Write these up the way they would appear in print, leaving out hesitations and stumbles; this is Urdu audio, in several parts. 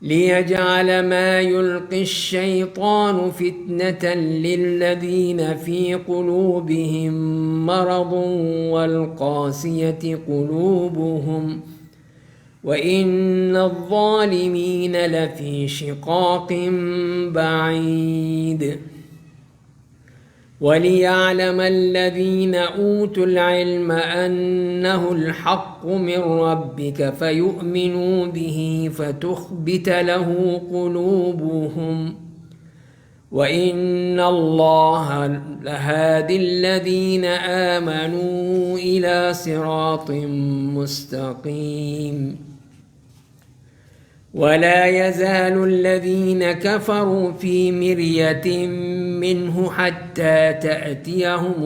لِيَجْعَلَ مَا يُلْقِي الشَّيْطَانُ فِتْنَةً لِّلَّذِينَ فِي قُلُوبِهِم مَّرَضٌ وَالْقَاسِيَةِ قُلُوبُهُمْ وَإِنَّ الظَّالِمِينَ لَفِي شِقَاقٍ بَعِيدٍ وَلِيَعْلَمَ الَّذِينَ أُوتُوا الْعِلْمَ أَنَّهُ الْحَقُّ مِنْ رَبِّكَ فَيُؤْمِنُوا بِهِ فَتُخْبِتَ لَهُ قُلُوبُهُمْ وَإِنَّ اللَّهَ لَهَادِ الَّذِينَ آمَنُوا إِلَى صِرَاطٍ مُسْتَقِيمٍ وَلَا يَزَالُ الَّذِينَ كَفَرُوا فِي مِرْيَةٍ مِّنْهُ حَتَّى تَأْتِيَهُمُ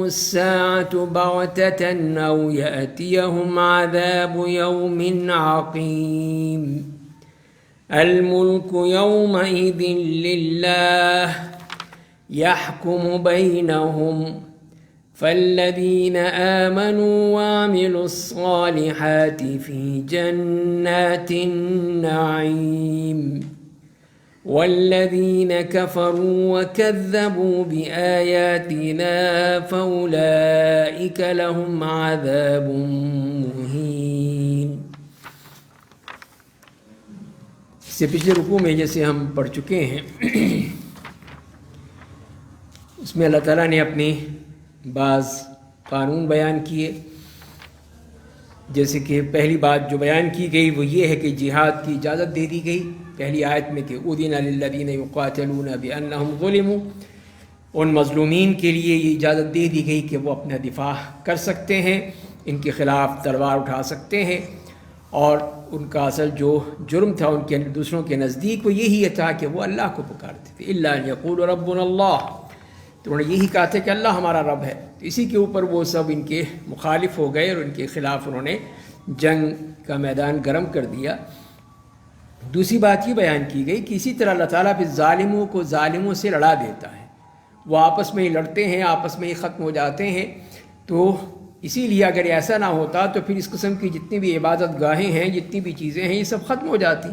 السَّاعَةُ بَغْتَةً أَوْ يَأْتِيَهُمْ عَذَابُ يَوْمٍ عَقِيمٍ الْمُلْكُ يَوْمَئِذٍ لِلَّهِ يَحْكُمُ بَيْنَهُمْ فالذين آمنوا وعملوا الصالحات في جنات النعيم والذين كفروا وكذبوا بآياتنا فأولئك لهم عذاب مهين۔ اس سے پچھلے رکوع میں جیسے ہم پڑھ چکے ہیں اس میں اللہ تعالیٰ نے اپنی بعض قانون بیان کیے، جیسے کہ پہلی بات جو بیان کی گئی وہ یہ ہے کہ جہاد کی اجازت دے دی گئی پہلی آیت میں کہ اُذِنَ لِلَّذِينَ يُقَاتَلُونَ بِأَنَّهُمْ ظُلِمُوا، ان مظلومین کے لیے یہ اجازت دے دی گئی کہ وہ اپنا دفاع کر سکتے ہیں، ان کے خلاف تلوار اٹھا سکتے ہیں، اور ان کا اصل جو جرم تھا ان کے دوسروں کے نزدیک وہ یہی تھا کہ وہ اللہ کو پکارتے تھے، إِلَّا أَن يَقُولُوا رَبُّنَا اللَّهُ، تو انہوں نے یہی کہا تھا کہ اللہ ہمارا رب ہے، تو اسی کے اوپر وہ سب ان کے مخالف ہو گئے اور ان کے خلاف انہوں نے جنگ کا میدان گرم کر دیا۔ دوسری بات یہ بیان کی گئی کہ اسی طرح اللہ تعالیٰ پھر ظالموں کو ظالموں سے لڑا دیتا ہے، وہ آپس میں ہی لڑتے ہیں، آپس میں ہی ختم ہو جاتے ہیں، تو اسی لیے اگر ایسا نہ ہوتا تو پھر اس قسم کی جتنی بھی عبادت گاہیں ہیں، جتنی بھی چیزیں ہیں، یہ سب ختم ہو جاتی۔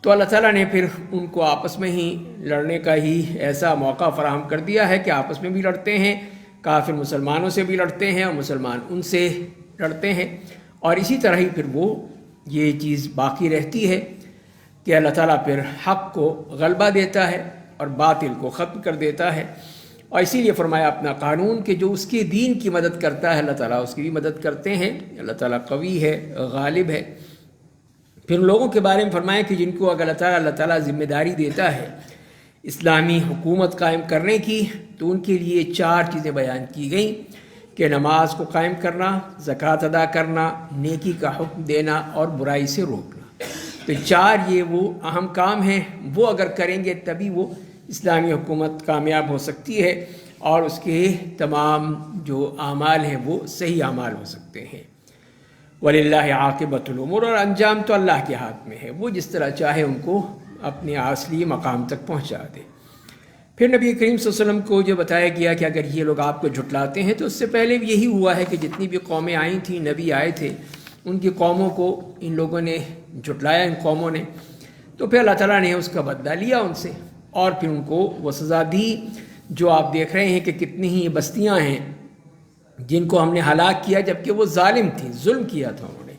تو اللہ تعالیٰ نے پھر ان کو آپس میں ہی لڑنے کا ہی ایسا موقع فراہم کر دیا ہے کہ آپس میں بھی لڑتے ہیں، کافر مسلمانوں سے بھی لڑتے ہیں اور مسلمان ان سے لڑتے ہیں، اور اسی طرح ہی پھر وہ یہ چیز باقی رہتی ہے کہ اللہ تعالیٰ پھر حق کو غلبہ دیتا ہے اور باطل کو ختم کر دیتا ہے، اور اسی لیے فرمایا اپنا قانون کہ جو اس کے دین کی مدد کرتا ہے اللہ تعالیٰ اس کی بھی مدد کرتے ہیں، اللہ تعالیٰ قوی ہے، غالب ہے۔ پھر لوگوں کے بارے میں فرمایا کہ جن کو اگر اللہ تعالیٰ ذمہ داری دیتا ہے اسلامی حکومت قائم کرنے کی تو ان کے لیے 4 چیزیں بیان کی گئیں کہ نماز کو قائم کرنا، زکوٰۃ ادا کرنا، نیکی کا حکم دینا اور برائی سے روکنا۔ تو 4 یہ وہ اہم کام ہیں، وہ اگر کریں گے تبھی وہ اسلامی حکومت کامیاب ہو سکتی ہے اور اس کے تمام جو اعمال ہیں وہ صحیح اعمال ہو سکتے ہیں۔ وَلِلَّهِ عَاقِبَةُ الْأُمُورِ، اور انجام تو اللہ کے ہاتھ میں ہے، وہ جس طرح چاہے ان کو اپنے اصلی مقام تک پہنچا دے۔ پھر نبی کریم صلی اللہ علیہ وسلم کو جو بتایا گیا کہ اگر یہ لوگ آپ کو جھٹلاتے ہیں تو اس سے پہلے بھی یہی ہوا ہے کہ جتنی بھی قومیں آئی تھیں، نبی آئے تھے، ان کی قوموں کو ان لوگوں نے جھٹلایا، ان قوموں نے، تو پھر اللہ تعالیٰ نے اس کا بدلہ لیا ان سے اور پھر ان کو وہ سزا دی جو آپ دیکھ رہے ہیں کہ کتنی ہی بستیاں ہیں جن کو ہم نے ہلاک کیا جبکہ وہ ظالم تھیں، ظلم کیا تھا انہوں نے۔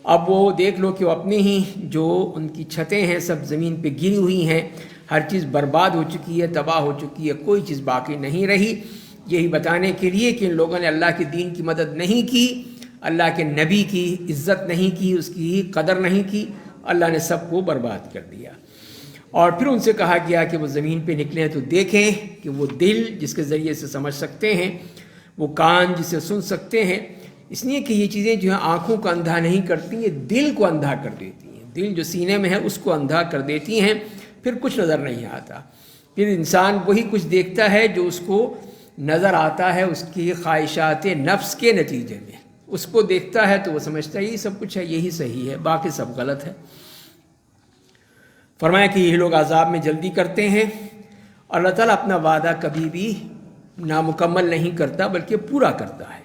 اب وہ دیکھ لو کہ وہ اپنی ہی جو ان کی چھتیں ہیں سب زمین پہ گری ہوئی ہیں، ہر چیز برباد ہو چکی ہے، تباہ ہو چکی ہے، کوئی چیز باقی نہیں رہی، یہی بتانے کے لیے کہ ان لوگوں نے اللہ کے دین کی مدد نہیں کی، اللہ کے نبی کی عزت نہیں کی، اس کی قدر نہیں کی، اللہ نے سب کو برباد کر دیا۔ اور پھر ان سے کہا گیا کہ وہ زمین پہ نکلیں تو دیکھیں کہ وہ دل جس کے ذریعے سے سمجھ سکتے ہیں، وہ کان جسے سن سکتے ہیں، اس لیے کہ یہ چیزیں جو ہیں آنکھوں کو اندھا نہیں کرتی، یہ دل کو اندھا کر دیتی ہیں، دل جو سینے میں ہے اس کو اندھا کر دیتی ہیں، پھر کچھ نظر نہیں آتا، پھر انسان وہی کچھ دیکھتا ہے جو اس کو نظر آتا ہے اس کی خواہشات نفس کے نتیجے میں، اس کو دیکھتا ہے تو وہ سمجھتا ہے یہ سب کچھ ہے، یہی صحیح ہے، باقی سب غلط ہے۔ فرمایا کہ یہ لوگ عذاب میں جلدی کرتے ہیں اور اللہ تعالیٰ اپنا وعدہ کبھی بھی نامکمل نہیں کرتا بلکہ پورا کرتا ہے،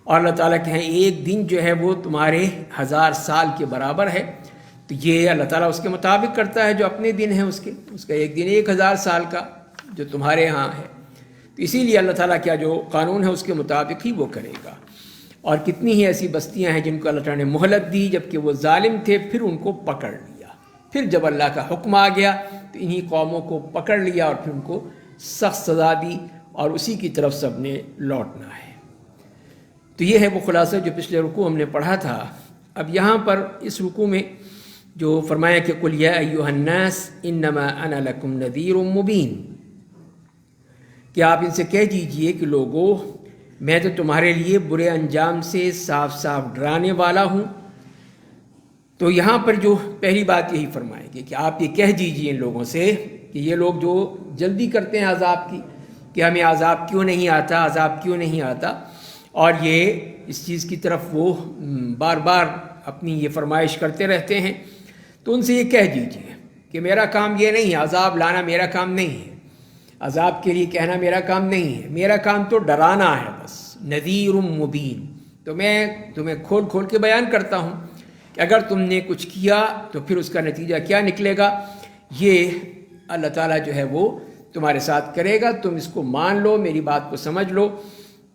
اور اللہ تعالیٰ کے ہیں ایک دن جو ہے وہ تمہارے 1000 سال کے برابر ہے. تو یہ اللہ تعالیٰ اس کے مطابق کرتا ہے جو اپنے دن ہیں اس کا ایک دن 1000 سال کا جو تمہارے ہاں ہے. تو اسی لیے اللہ تعالیٰ کیا جو قانون ہے اس کے مطابق ہی وہ کرے گا. اور کتنی ہی ایسی بستیاں ہیں جن کو اللہ تعالیٰ نے مہلت دی جب کہ وہ ظالم تھے، پھر ان کو پکڑ لیا. پھر جب اللہ کا حکم آ گیا تو انہی قوموں کو پکڑ لیا اور پھر ان کو سخت سزا دی، اور اسی کی طرف سب نے لوٹنا ہے. تو یہ ہے وہ خلاصہ جو پچھلے رکوع ہم نے پڑھا تھا. اب یہاں پر اس رکوع میں جو فرمایا کہ قل یا ایھا الناس انما انا لکم نذیر مبین، کہ آپ ان سے کہہ دیجئے کہ لوگو میں تو تمہارے لیے برے انجام سے صاف صاف ڈرانے والا ہوں. تو یہاں پر جو پہلی بات یہی فرمائیں گے کہ آپ یہ کہہ دیجئے ان لوگوں سے کہ یہ لوگ جو جلدی کرتے ہیں عذاب کی کہ ہمیں عذاب کیوں نہیں آتا، عذاب کیوں نہیں آتا، اور یہ اس چیز کی طرف وہ بار بار اپنی یہ فرمائش کرتے رہتے ہیں، تو ان سے یہ کہہ دیجئے کہ میرا کام یہ نہیں ہے، عذاب لانا میرا کام نہیں ہے، عذاب کے لیے کہنا میرا کام نہیں ہے، میرا کام تو ڈرانا ہے بس. نذیر مبین، تو میں تمہیں کھول کھول کے بیان کرتا ہوں کہ اگر تم نے کچھ کیا تو پھر اس کا نتیجہ کیا نکلے گا، یہ اللہ تعالیٰ جو ہے وہ تمہارے ساتھ کرے گا. تم اس کو مان لو، میری بات کو سمجھ لو،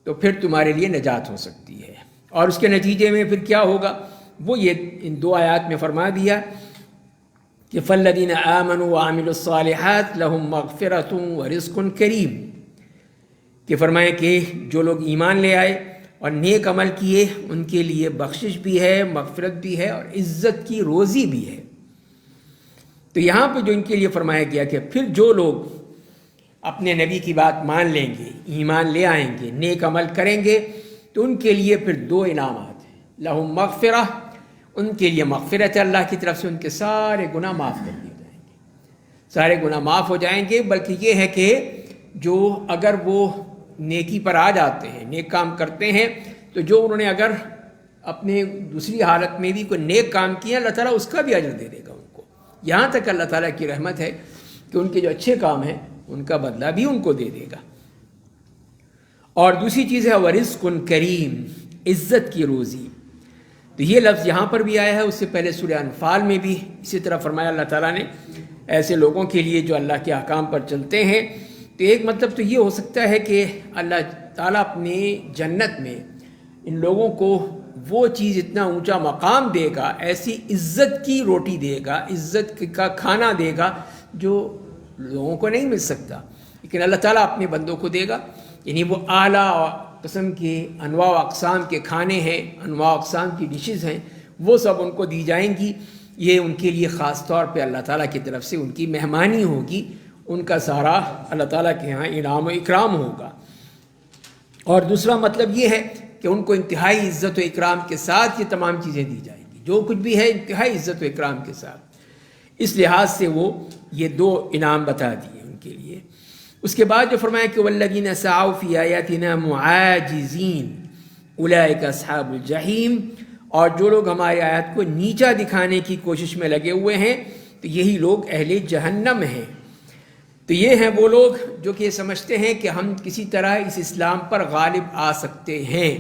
تو پھر تمہارے لیے نجات ہو سکتی ہے. اور اس کے نتیجے میں پھر کیا ہوگا وہ یہ ان 2 آیات میں فرما دیا کہ فالذین آمنوا وعملوا الصالحات لهم مغفرۃ ورزق کریم، کہ فرمائے کہ جو لوگ ایمان لے آئے اور نیک عمل کیے ان کے لیے بخشش بھی ہے، مغفرت بھی ہے، اور عزت کی روزی بھی ہے. تو یہاں پہ جو ان کے لیے فرمایا گیا کہ پھر جو لوگ اپنے نبی کی بات مان لیں گے، ایمان لے آئیں گے، نیک عمل کریں گے، تو ان کے لیے پھر 2 انعامات ہیں. لہم مغفرہ، ان کے لیے مغفرت ہے اللہ کی طرف سے، ان کے سارے گناہ معاف کر دیے جائیں گے، سارے گناہ معاف ہو جائیں گے. بلکہ یہ ہے کہ جو اگر وہ نیکی پر آ جاتے ہیں، نیک کام کرتے ہیں، تو جو انہوں نے اگر اپنے دوسری حالت میں بھی کوئی نیک کام کیا اللہ تعالیٰ اس کا بھی اجر دے دے گا ان کو. یہاں تک اللہ تعالیٰ کی رحمت ہے کہ ان کے جو اچھے کام ہیں ان کا بدلہ بھی ان کو دے دے گا. اور دوسری چیز ہے ورزق کریم، عزت کی روزی. تو یہ لفظ یہاں پر بھی آیا ہے، اس سے پہلے سورہ انفال میں بھی اسی طرح فرمایا اللہ تعالیٰ نے ایسے لوگوں کے لیے جو اللہ کے احکام پر چلتے ہیں. تو ایک مطلب تو یہ ہو سکتا ہے کہ اللہ تعالیٰ اپنے جنت میں ان لوگوں کو وہ چیز اتنا اونچا مقام دے گا، ایسی عزت کی روٹی دے گا، عزت کا کھانا دے گا جو لوگوں کو نہیں مل سکتا، لیکن اللہ تعالیٰ اپنے بندوں کو دے گا. یعنی وہ اعلیٰ قسم کے انواع و اقسام کے کھانے ہیں، انواع و اقسام کی ڈشز ہیں، وہ سب ان کو دی جائیں گی. یہ ان کے لیے خاص طور پہ اللہ تعالیٰ کی طرف سے ان کی مہمانی ہوگی، ان کا سارا اللہ تعالیٰ کے ہاں انعام و اکرام ہوگا. اور دوسرا مطلب یہ ہے کہ ان کو انتہائی عزت و اکرام کے ساتھ یہ تمام چیزیں دی جائیں گی، جو کچھ بھی ہے انتہائی عزت و اکرام کے ساتھ. اس لحاظ سے وہ یہ 2 انعام بتا دیے ان کے لیے. اس کے بعد جو فرمایا کہ والذین سعوا فی آیاتنا معاجزین اولئک اصحاب الجحیم، اور جو لوگ ہماری آیات کو نیچا دکھانے کی کوشش میں لگے ہوئے ہیں تو یہی لوگ اہل جہنم ہیں. تو یہ ہیں وہ لوگ جو کہ یہ سمجھتے ہیں کہ ہم کسی طرح اس اسلام پر غالب آ سکتے ہیں.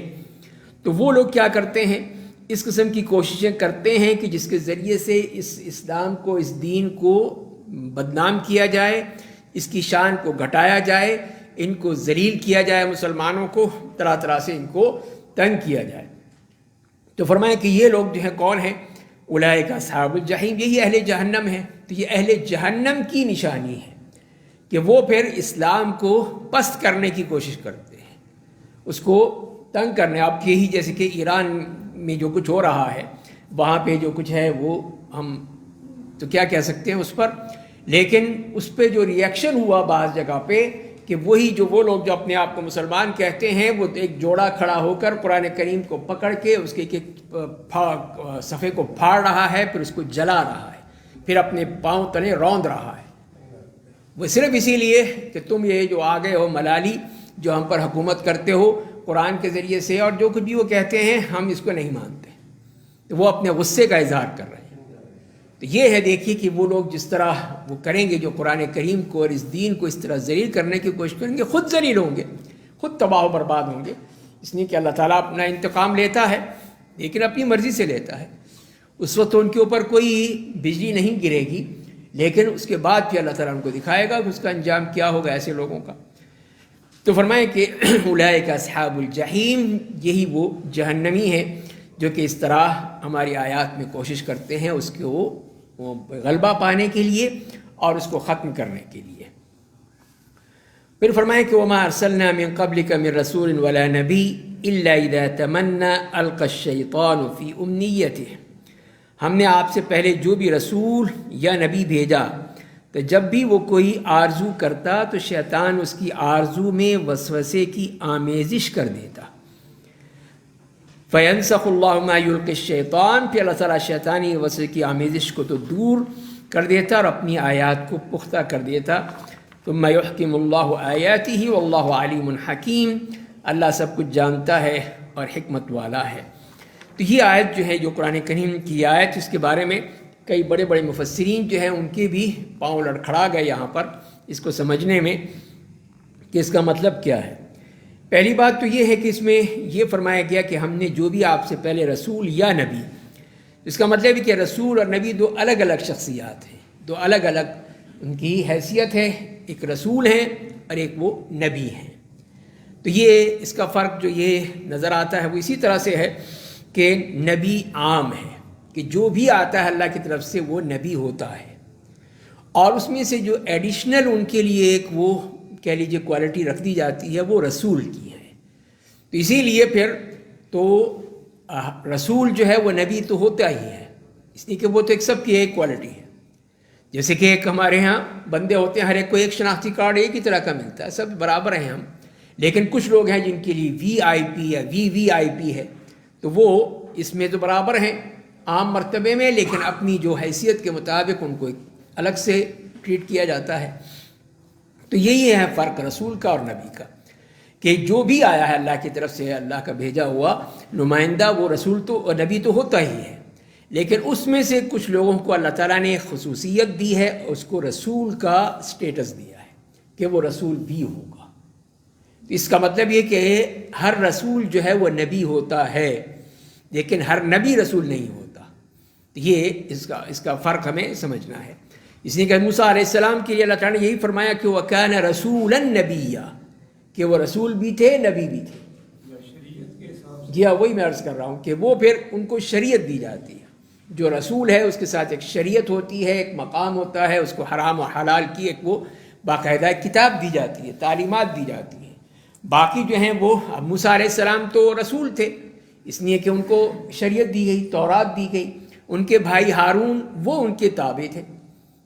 تو وہ لوگ کیا کرتے ہیں، اس قسم کی کوششیں کرتے ہیں کہ جس کے ذریعے سے اس اسلام کو، اس دین کو بدنام کیا جائے، اس کی شان کو گھٹایا جائے، ان کو ذلیل کیا جائے، مسلمانوں کو طرح طرح سے ان کو تنگ کیا جائے. تو فرمایا کہ یہ لوگ جو ہیں کون ہیں، اولئک اصحاب الجحیم، یہی اہل جہنم ہیں. تو یہ اہل جہنم کی نشانی ہے کہ وہ پھر اسلام کو پست کرنے کی کوشش کرتے ہیں، اس کو تنگ کرنے. اب یہی جیسے کہ ایران میں جو کچھ ہو رہا ہے، وہاں پہ جو کچھ ہے وہ ہم تو کیا کہہ سکتے ہیں اس پر، لیکن اس پہ جو ریئیکشن ہوا بعض جگہ پہ کہ وہی جو وہ لوگ جو اپنے آپ کو مسلمان کہتے ہیں وہ ایک جوڑا کھڑا ہو کر قرآن کریم کو پکڑ کے اس کے ایک صفحے کو پھاڑ رہا ہے، پھر اس کو جلا رہا ہے، پھر اپنے پاؤں تلے روند رہا ہے. وہ صرف اسی لیے کہ تم یہ جو آ گئے ہو ملالی، جو ہم پر حکومت کرتے ہو قرآن کے ذریعے سے، اور جو کچھ بھی وہ کہتے ہیں ہم اس کو نہیں مانتے. تو وہ اپنے غصے کا اظہار کر رہے ہیں. تو یہ ہے، دیکھیے کہ وہ لوگ جس طرح وہ کریں گے، جو قرآن کریم کو اور اس دین کو اس طرح ذلیل کرنے کی کوشش کریں گے، خود ذلیل ہوں گے، خود تباہ و برباد ہوں گے. اس لیے کہ اللہ تعالیٰ اپنا انتقام لیتا ہے لیکن اپنی مرضی سے لیتا ہے. اس وقت ان کے اوپر کوئی بجلی نہیں گرے گی، لیکن اس کے بعد پھر اللہ تعالیٰ ان کو دکھائے گا کہ اس کا انجام کیا ہوگا ایسے لوگوں کا. تو فرمائیں کہ اولئک اصحاب الجحیم، یہی وہ جہنمی ہیں جو کہ اس طرح ہماری آیات میں کوشش کرتے ہیں اس کو وہ غلبہ پانے کے لیے اور اس کو ختم کرنے کے لیے. پھر فرمائیں کہ وما ارسلنا من قبلک من رسول ولا نبی الا اذا تمنى القى الشیطان فی امنیتہ، ہم نے آپ سے پہلے جو بھی رسول یا نبی بھیجا تو جب بھی وہ کوئی آرزو کرتا تو شیطان اس کی آرزو میں وسوسے کی آمیزش کر دیتا. فَيَنْسَخُ اللَّهُ مَا يُلْقِي الشَّيْطَانُ، پھر اللہ تعالیٰ شیطانی وسوسے کی آمیزش کو تو دور کر دیتا اور اپنی آیات کو پختہ کر دیتا. ثُمَّ يُحْكِمُ اللَّهُ آيَاتِهِ وَاللَّهُ عَلِيمٌ حَكِيمٌ، اللہ سب کچھ جانتا ہے اور حکمت والا ہے. تو یہ آیت جو ہے جو قرآن کریم کی آیت، اس کے بارے میں کئی بڑے بڑے مفسرین جو ہیں ان کے بھی پاؤں لڑکھڑا گئے یہاں پر اس کو سمجھنے میں کہ اس کا مطلب کیا ہے. پہلی بات تو یہ ہے کہ اس میں یہ فرمایا گیا کہ ہم نے جو بھی آپ سے پہلے رسول یا نبی، اس کا مطلب ہے کہ رسول اور نبی دو الگ الگ شخصیات ہیں، دو الگ الگ ان کی حیثیت ہے. ایک رسول ہیں اور ایک وہ نبی ہیں. تو یہ اس کا فرق جو یہ نظر آتا ہے وہ اسی طرح سے ہے کہ نبی عام ہے کہ جو بھی آتا ہے اللہ کی طرف سے وہ نبی ہوتا ہے، اور اس میں سے جو ایڈیشنل ان کے لیے ایک وہ کہہ لیجیے کوالٹی رکھ دی جاتی ہے وہ رسول کی ہے. تو اسی لیے پھر تو رسول جو ہے وہ نبی تو ہوتا ہی ہے، اس لیے کہ وہ تو ایک سب کی ایک کوالٹی ہے. جیسے کہ ایک ہمارے ہاں بندے ہوتے ہیں، ہر ایک کو ایک شناختی کارڈ ایک ہی طرح کا ملتا ہے، سب برابر ہیں ہم. لیکن کچھ لوگ ہیں جن کے لیے وی آئی پی یا وی آئی پی ہے، تو وہ اس میں تو برابر ہیں عام مرتبے میں، لیکن اپنی جو حیثیت کے مطابق ان کو الگ سے ٹریٹ کیا جاتا ہے. تو یہی ہے فرق رسول کا اور نبی کا کہ جو بھی آیا ہے اللہ کی طرف سے، اللہ کا بھیجا ہوا نمائندہ، وہ رسول تو اور نبی تو ہوتا ہی ہے، لیکن اس میں سے کچھ لوگوں کو اللہ تعالیٰ نے خصوصیت دی ہے، اس کو رسول کا سٹیٹس دیا ہے کہ وہ رسول بھی ہوگا. اس کا مطلب یہ کہ ہر رسول جو ہے وہ نبی ہوتا ہے لیکن ہر نبی رسول نہیں ہوتا. یہ اس کا فرق ہمیں سمجھنا ہے. اس لیے کہ موسیٰ علیہ السلام کے لیے اللہ تعالیٰ نے یہی فرمایا کہ وَكَانَ رَسُولًا نَبِيًّا، کہ وہ رسول بھی تھے نبی بھی تھے. جی ہاں، وہی میں عرض کر رہا ہوں کہ وہ پھر ان کو شریعت دی جاتی ہے. جو رسول ہے اس کے ساتھ ایک شریعت ہوتی ہے، ایک مقام ہوتا ہے، اس کو حرام و حلال کی ایک وہ باقاعدہ کتاب دی جاتی ہے، تعلیمات دی جاتی ہیں. باقی جو ہیں وہ موسیٰ علیہ السلام تو رسول تھے اس لیے کہ ان کو شریعت دی گئی، تورات دی گئی. ان کے بھائی ہارون وہ ان کے تابع تھے،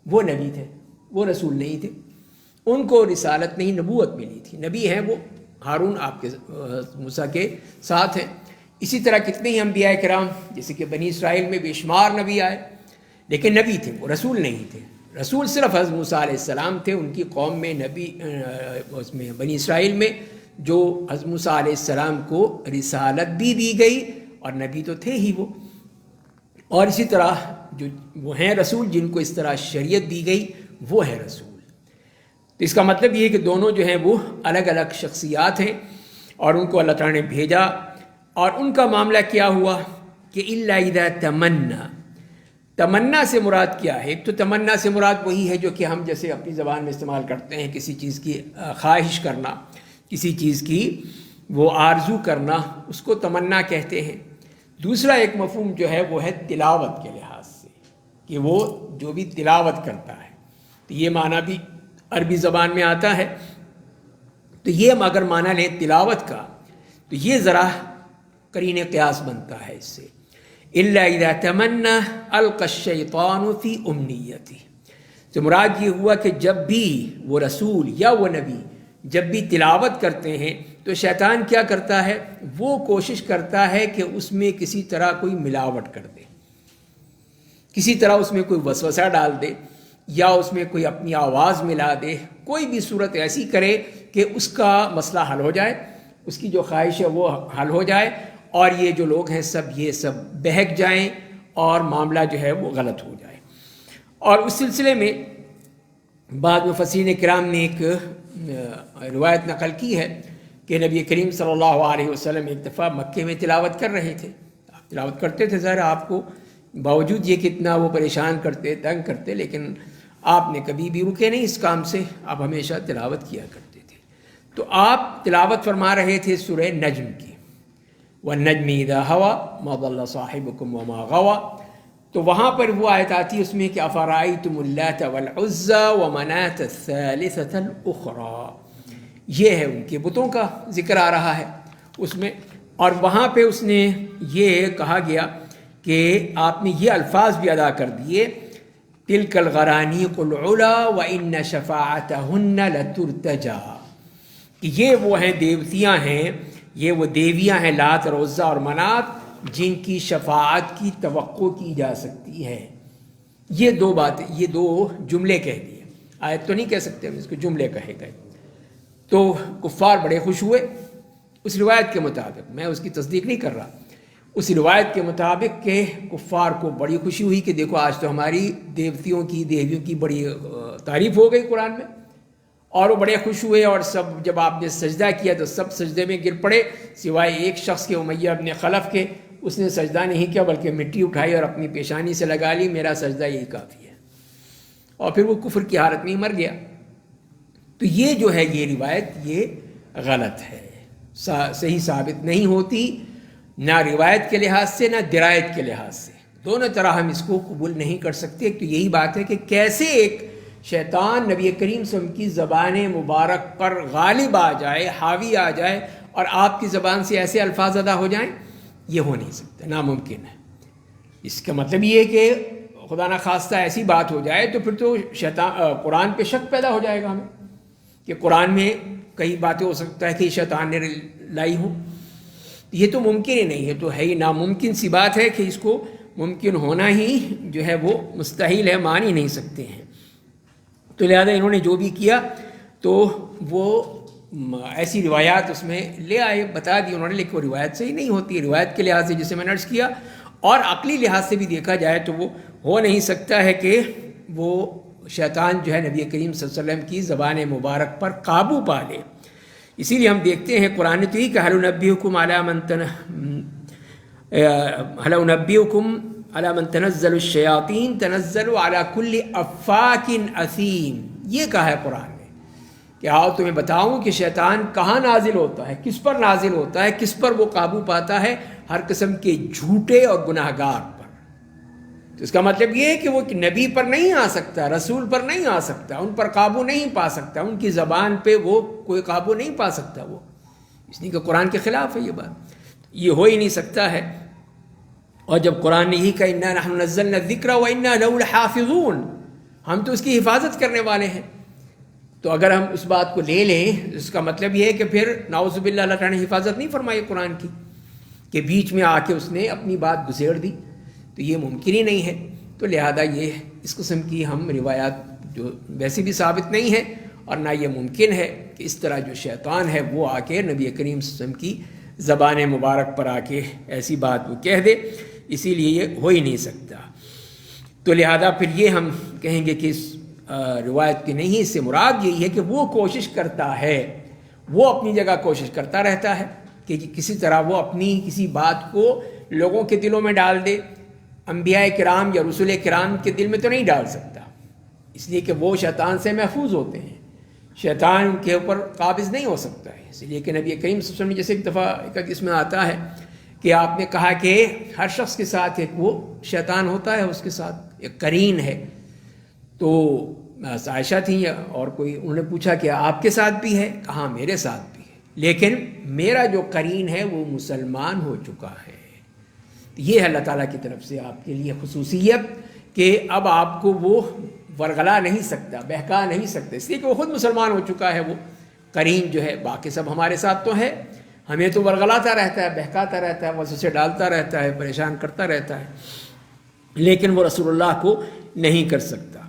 وہ نبی تھے، وہ رسول نہیں تھے. ان کو رسالت نہیں، نبوت ملی تھی. نبی ہیں وہ ہارون، آپ کے موسیٰ کے ساتھ ہیں. اسی طرح کتنے ہی انبیاء کرام جیسے کہ بنی اسرائیل میں بے شمار نبی آئے لیکن نبی تھے، وہ رسول نہیں تھے. رسول صرف حضرت موسیٰ علیہ السلام تھے. ان کی قوم میں نبی اس میں بنی اسرائیل میں جو حضرت موسیٰ علیہ السلام کو رسالت بھی دی گئی اور نبی تو تھے ہی وہ. اور اسی طرح جو وہ ہیں رسول جن کو اس طرح شریعت دی گئی وہ ہے رسول. تو اس کا مطلب یہ ہے کہ دونوں جو ہیں وہ الگ الگ شخصیات ہیں اور ان کو اللہ تعالیٰ نے بھیجا. اور ان کا معاملہ کیا ہوا کہ الا اذا تمنا، تمنا سے مراد کیا ہے؟ ایک تو تمنا سے مراد وہی ہے جو کہ ہم جیسے اپنی زبان میں استعمال کرتے ہیں، کسی چیز کی خواہش کرنا، کسی چیز کی وہ آرزو کرنا، اس کو تمنا کہتے ہیں. دوسرا ایک مفہوم جو ہے وہ ہے تلاوت کے لحاظ سے کہ وہ جو بھی تلاوت کرتا ہے، تو یہ معنی بھی عربی زبان میں آتا ہے. تو یہ ہم اگر معنی لیں تلاوت کا تو یہ ذرا قرین قیاس بنتا ہے اس سے. الا اذا تمنا القى الشیطان فی امنیتہ، تو مراد یہ ہوا کہ جب بھی وہ رسول یا وہ نبی جب بھی تلاوت کرتے ہیں تو شیطان کیا کرتا ہے؟ وہ کوشش کرتا ہے کہ اس میں کسی طرح کوئی ملاوٹ کر دے، کسی طرح اس میں کوئی وسوسہ ڈال دے یا اس میں کوئی اپنی آواز ملا دے، کوئی بھی صورت ایسی کرے کہ اس کا مسئلہ حل ہو جائے، اس کی جو خواہش ہے وہ حل ہو جائے اور یہ جو لوگ ہیں یہ سب بہک جائیں اور معاملہ جو ہے وہ غلط ہو جائے. اور اس سلسلے میں بعض مفسرین کرام نے ایک روایت نقل کی ہے کہ نبی کریم صلی اللہ علیہ وسلم ایک دفعہ مکے میں تلاوت کر رہے تھے. آپ تلاوت کرتے تھے، ظاہر آپ کو باوجود یہ کتنا وہ پریشان کرتے، تنگ کرتے، لیکن آپ نے کبھی بھی رکے نہیں اس کام سے، آپ ہمیشہ تلاوت کیا کرتے تھے. تو آپ تلاوت فرما رہے تھے سورہ نجم کی، وَالنَّجْمِ إِذَا هَوَى مَا ضَلَّ صَاحِبُكُمْ وَمَا غَوَى. تو وہاں پر وہ آیت آتی ہے اس میں کہ أَفَرَأَيْتُمُ اللَّاتَ وَالْعُزَّى وَمَنَاةَ الثَّالِثَةَ الْأُخْرَى. یہ ہے ان کے بتوں کا ذکر آ رہا ہے اس میں، اور وہاں پہ اس نے یہ کہا گیا کہ آپ نے یہ الفاظ بھی ادا کر دیے، تِلْكَ الْغَرَانِيقُ الْعُلَى وَإِنَّ شَفَاعَتَهُنَّ لَتُرْتَجَى. کہ یہ وہ ہیں دیوتیاں ہیں، یہ وہ دیویاں ہیں لات اور عزا اور منات جن کی شفاعت کی توقع کی جا سکتی ہے. یہ دو باتیں، یہ دو جملے کہہ دیے، آیت تو نہیں کہہ سکتے ہم اس کو، جملے کہے گئے. تو کفار بڑے خوش ہوئے اس روایت کے مطابق، میں اس کی تصدیق نہیں کر رہا، اس روایت کے مطابق کہ کفار کو بڑی خوشی ہوئی کہ دیکھو آج تو ہماری دیوتیوں کی دیویوں کی بڑی تعریف ہو گئی قرآن میں. اور وہ بڑے خوش ہوئے، اور سب جب آپ نے سجدہ کیا تو سب سجدے میں گر پڑے سوائے ایک شخص کے، امیہ ابن خلف کے. اس نے سجدہ نہیں کیا بلکہ مٹی اٹھائی اور اپنی پیشانی سے لگا لی، میرا سجدہ یہی کافی ہے، اور پھر وہ کفر کی حالت میں ہی مر گیا. تو یہ جو ہے یہ روایت یہ غلط ہے، صحیح ثابت نہیں ہوتی، نہ روایت کے لحاظ سے نہ درایت کے لحاظ سے، دونوں طرح ہم اس کو قبول نہیں کر سکتے. تو یہی بات ہے کہ کیسے ایک شیطان نبی کریم صلی اللہ علیہ وسلم کی زبان مبارک پر غالب آ جائے، حاوی آ جائے، اور آپ کی زبان سے ایسے الفاظ ادا ہو جائیں، یہ ہو نہیں سکتا، ناممکن ہے. اس کا مطلب یہ ہے کہ خدا نخواستہ ایسی بات ہو جائے تو پھر تو قرآن پہ شک پیدا ہو جائے گا ہمیں کہ قرآن میں کئی باتیں ہو سکتا ہے کہ شیطان نے لائی ہوں. یہ تو ممکن ہی نہیں ہے، تو ہے ہی ناممکن سی بات ہے کہ اس کو ممکن ہونا ہی جو ہے وہ مستحیل ہے، مان ہی نہیں سکتے ہیں. تو لہذا انہوں نے جو بھی کیا تو وہ ایسی روایات اس میں لے آئے، بتا دی انہوں نے، لیکن وہ روایت صحیح نہیں ہوتی. روایت کے لحاظ سے جسے میں نے عرض کیا اور عقلی لحاظ سے بھی دیکھا جائے تو وہ ہو نہیں سکتا ہے کہ وہ شیطان جو ہے نبی کریم صلی اللہ علیہ وسلم کی زبان مبارک پر قابو پا لے. اسی لیے ہم دیکھتے ہیں قرآن تو ہی کہ هل انبئکم علی من تنزل الشیاطین تنزل علی کل افاک اثیم. یہ کہا ہے قرآن نے کہ آؤ تمہیں بتاؤں کہ شیطان کہاں نازل ہوتا ہے، کس پر نازل ہوتا ہے، کس پر وہ قابو پاتا ہے، ہر قسم کے جھوٹے اور گناہ گار پر. تو اس کا مطلب یہ ہے کہ وہ نبی پر نہیں آ سکتا، رسول پر نہیں آ سکتا، ان پر قابو نہیں پا سکتا، ان کی زبان پہ وہ کوئی قابو نہیں پا سکتا. وہ اس لیے کہ قرآن کے خلاف ہے یہ بات، یہ ہو ہی نہیں سکتا ہے. اور جب قرآن نے یہی کہا انا نحن نزلنا الذکر وانا له لحافظون، ہم تو اس کی حفاظت کرنے والے ہیں، تو اگر ہم اس بات کو لے لیں اس کا مطلب یہ ہے کہ پھر نعوذ باللہ اللہ تعالیٰ نے حفاظت نہیں فرمائی قرآن کی، کہ بیچ میں آ کے اس نے اپنی بات گھسیڑ دی، تو یہ ممکن ہی نہیں ہے. تو لہذا یہ اس قسم کی ہم روایات جو ویسے بھی ثابت نہیں ہے، اور نہ یہ ممکن ہے کہ اس طرح جو شیطان ہے وہ آ کے نبی کریم صلی اللہ علیہ وسلم کی زبان مبارک پر آ کے ایسی بات وہ کہہ دے، اسی لیے یہ ہو ہی نہیں سکتا. تو لہذا پھر یہ ہم کہیں گے کہ اس روایت کی نہیں، اس سے مراد یہی ہے کہ وہ کوشش کرتا ہے، وہ اپنی جگہ کوشش کرتا رہتا ہے کہ کسی طرح وہ اپنی کسی بات کو لوگوں کے دلوں میں ڈال دے. انبیاء کرام یا رسول کرام کے دل میں تو نہیں ڈال سکتا، اس لیے کہ وہ شیطان سے محفوظ ہوتے ہیں، شیطان کے اوپر قابض نہیں ہو سکتا ہے. اس لیے کہ نبی کریم صلی اللہ علیہ وسلم جیسے ایک دفعہ ایک حدیث میں آتا ہے کہ آپ نے کہا کہ ہر شخص کے ساتھ ایک وہ شیطان ہوتا ہے، اس کے ساتھ ایک قرین ہے. تو عائشہ تھیں اور کوئی، انہوں نے پوچھا کہ آپ کے ساتھ بھی ہے؟ کہا میرے ساتھ بھی ہے، لیکن میرا جو قرین ہے وہ مسلمان ہو چکا ہے. یہ ہے اللہ تعالیٰ کی طرف سے آپ کے لیے خصوصیت کہ اب آپ کو وہ ورغلا نہیں سکتا، بہکا نہیں سکتا، اس لیے کہ وہ خود مسلمان ہو چکا ہے. وہ قرین جو ہے، باقی سب ہمارے ساتھ تو ہے، ہمیں تو ورغلاتا رہتا ہے، بہکاتا رہتا ہے، وسوسے ڈالتا رہتا ہے، پریشان کرتا رہتا ہے، لیکن وہ رسول اللہ کو نہیں کر سکتا.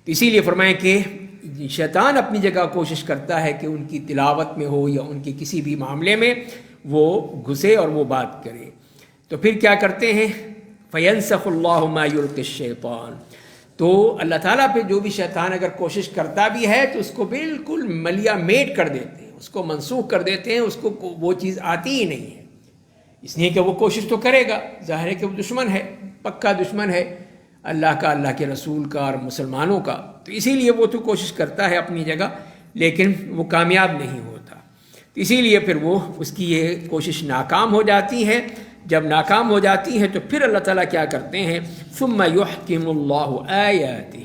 تو اسی لیے فرمائیں کہ شیطان اپنی جگہ کوشش کرتا ہے کہ ان کی تلاوت میں ہو یا ان کے کسی بھی معاملے میں وہ گھسے اور وہ بات کرے. تو پھر کیا کرتے ہیں؟ فَيَنْسَخُ اللَّهُ مَا يُلْقِ الشَّيْطَانُ. تو اللہ تعالیٰ پہ جو بھی شیطان اگر کوشش کرتا بھی ہے تو اس کو بالکل ملیا میٹ کر دیتے ہیں، اس کو منسوخ کر دیتے ہیں، اس کو وہ چیز آتی ہی نہیں ہے، اس لیے کہ وہ کوشش تو کرے گا، ظاہر ہے کہ وہ دشمن ہے، پکا دشمن ہے اللہ کا، اللہ کے رسول کا اور مسلمانوں کا، تو اسی لیے وہ تو کوشش کرتا ہے اپنی جگہ، لیکن وہ کامیاب نہیں ہوتا، تو اسی لیے پھر وہ اس کی یہ کوشش ناکام ہو جاتی ہے۔ جب ناکام ہو جاتی ہے تو پھر اللہ تعالیٰ کیا کرتے ہیں، ثم یحکم اللہ آیاتہ،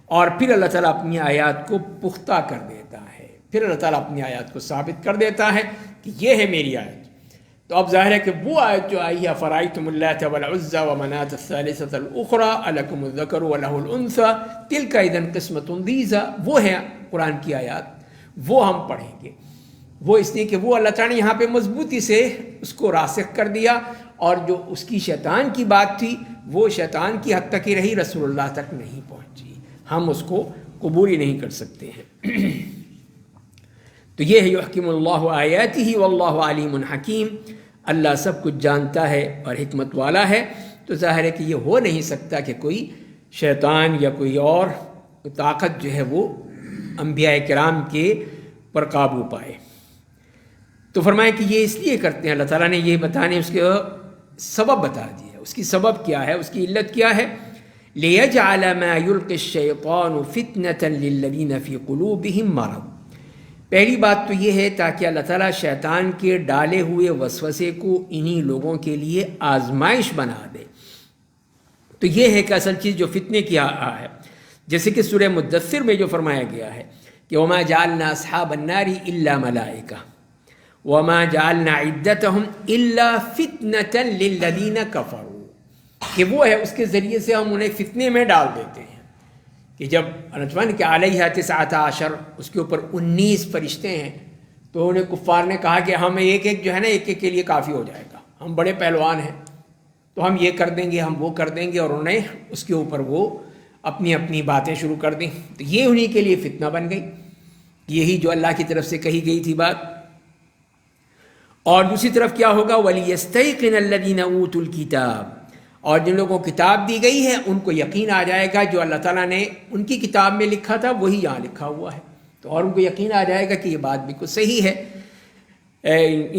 اور پھر اللہ تعالیٰ اپنی آیات کو پختہ کر دیتا ہے، پھر اللہ تعالیٰ اپنی آیات کو ثابت کر دیتا ہے کہ یہ ہے میری آیت۔ تو اب ظاہر ہے کہ وہ آیت جو آئی ہے افرأیتم اللات والعزی ومناة الثالثة الأخرى الکم الذکر وله الانثی تلک اذا قسمۃ ضیزی، وہ ہے قرآن کی آیات، وہ ہم پڑھیں گے۔ وہ اس لیے کہ وہ اللہ تعالیٰ نے یہاں پہ مضبوطی سے اس کو راسخ کر دیا، اور جو اس کی شیطان کی بات تھی وہ شیطان کی حد تک ہی رہی، رسول اللہ تک نہیں پہنچی، ہم اس کو قبول ہی نہیں کر سکتے ہیں۔ تو یہ ہے یحکم اللہ آیاتہ واللہ علیم حکیم، اللہ سب کچھ جانتا ہے اور حکمت والا ہے۔ تو ظاہر ہے کہ یہ ہو نہیں سکتا کہ کوئی شیطان یا کوئی اور طاقت جو ہے وہ انبیاء کرام کے پر قابو پائے۔ تو فرمائے کہ یہ اس لیے کرتے ہیں، اللہ تعالیٰ نے یہ بتانے اس کے سبب بتا دیا، اس کی سبب کیا ہے، اس کی علت کیا ہے، لِيَجْعَلَ مَا يُلْقِ الشَّيْطَانُ فِتْنَةً لِلَّذِينَ فِي قُلُوبِهِمْ مَرَضٌ۔ پہلی بات تو یہ ہے تاکہ اللہ تعالیٰ شیطان کے ڈالے ہوئے وسوسے کو انہی لوگوں کے لیے آزمائش بنا دے۔ تو یہ ہے کہ اصل چیز جو فتنے کی ہے، جیسے کہ سورہ مدثر میں جو فرمایا گیا ہے کہ وَمَا جَعَلْنَا أَصْحَابَ النَّارِ إِلَّا مَلَائِكَةً وَمَا جَعَلْنَا عِدَّتَهُمْ إِلَّا فِتْنَةً لِلَّذِينَ كَفَرُوا، کہ وہ ہے اس کے ذریعے سے ہم انہیں فتنے میں ڈال دیتے ہیں، کہ جب انجمن کہ علیہ 19 اس کے اوپر 19 فرشتے ہیں، تو انہیں کفار نے کہا کہ ہم ایک ایک جو ہے نا ایک ایک کے لیے کافی ہو جائے گا، ہم بڑے پہلوان ہیں تو ہم یہ کر دیں گے، ہم وہ کر دیں گے، اور انہیں اس کے اوپر وہ اپنی اپنی باتیں شروع کر دیں، تو یہ انہی کے لیے فتنہ بن گئی، یہی جو اللہ کی طرف سے کہی گئی تھی بات۔ اور دوسری طرف کیا ہوگا، وَلِيَسْتَيْقِنَ الَّذِينَ أُوتُوا الْكِتَابَ، اور جن لوگوں کو کتاب دی گئی ہے ان کو یقین آ جائے گا جو اللہ تعالیٰ نے ان کی کتاب میں لکھا تھا وہی یہاں لکھا ہوا ہے، تو اور ان کو یقین آ جائے گا کہ یہ بات بالکل صحیح ہے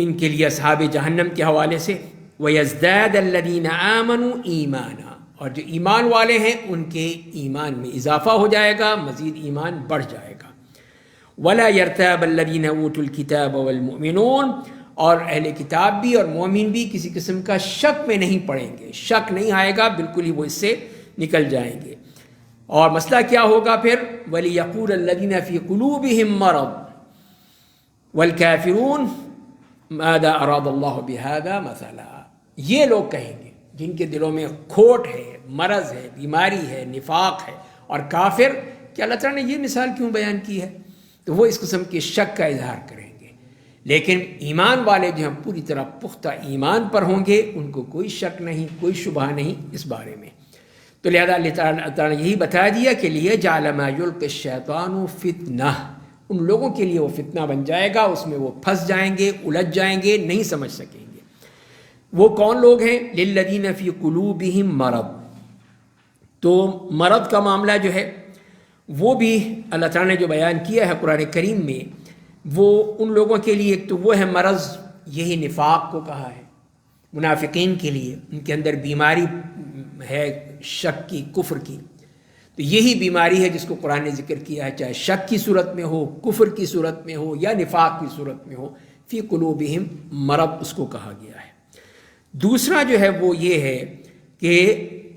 ان کے لیے اصحاب جہنم کے حوالے سے۔ وَيَزْدَادَ الَّذِينَ آمَنُوا إِيمَانًا، اور جو ایمان والے ہیں ان کے ایمان میں اضافہ ہو جائے گا، مزید ایمان بڑھ جائے گا۔ وَلَا يَرْتَابَ الَّذِينَ أُوتُوا الْكِتَابَ وَالْمُؤْمِنُونَ، اور اہل کتاب بھی اور مومن بھی کسی قسم کا شک میں نہیں پڑیں گے، شک نہیں آئے گا، بالکل ہی وہ اس سے نکل جائیں گے۔ اور مسئلہ کیا ہوگا پھر، وَلِيَقُولَ الَّذِينَ فِي قُلُوبِهِم مَّرَضٌ وَالْكَافِرُونَ مَاذَا أَرَادَ اللَّهُ بِهَذَا مَثَلًا، یہ لوگ کہیں گے جن کے دلوں میں کھوٹ ہے، مرض ہے، بیماری ہے، نفاق ہے، اور کافر کہ اللہ تعالیٰ نے یہ مثال کیوں بیان کی ہے، تو وہ اس قسم کے شک کا اظہار کریں گے۔ لیکن ایمان والے جو ہیں پوری طرح پختہ ایمان پر ہوں گے، ان کو کوئی شک نہیں، کوئی شبہ نہیں اس بارے میں۔ تو لہذا اللہ تعالیٰ نے یہی بتا دیا کہ لِيَجْعَلَ مَا يُلْقِ الشَّيْطَانُ فِتْنَةً، ان لوگوں کے لیے وہ فتنہ بن جائے گا، اس میں وہ پھنس جائیں گے، الجھ جائیں گے، نہیں سمجھ سکیں گے۔ وہ کون لوگ ہیں، لِلَّذِينَ فِي قُلُوبِهِم مَّرَضٌ، تو مرض کا معاملہ جو ہے وہ بھی اللہ تعالیٰ نے جو بیان کیا ہے قرآن کریم میں، وہ ان لوگوں کے لیے ایک تو وہ ہے مرض، یہی نفاق کو کہا ہے، منافقین کے لیے ان کے اندر بیماری ہے شک کی، کفر کی، تو یہی بیماری ہے جس کو قرآن نے ذکر کیا ہے، چاہے شک کی صورت میں ہو، کفر کی صورت میں ہو، یا نفاق کی صورت میں ہو، فی قلوبہم مرض اس کو کہا گیا ہے۔ دوسرا جو ہے وہ یہ ہے کہ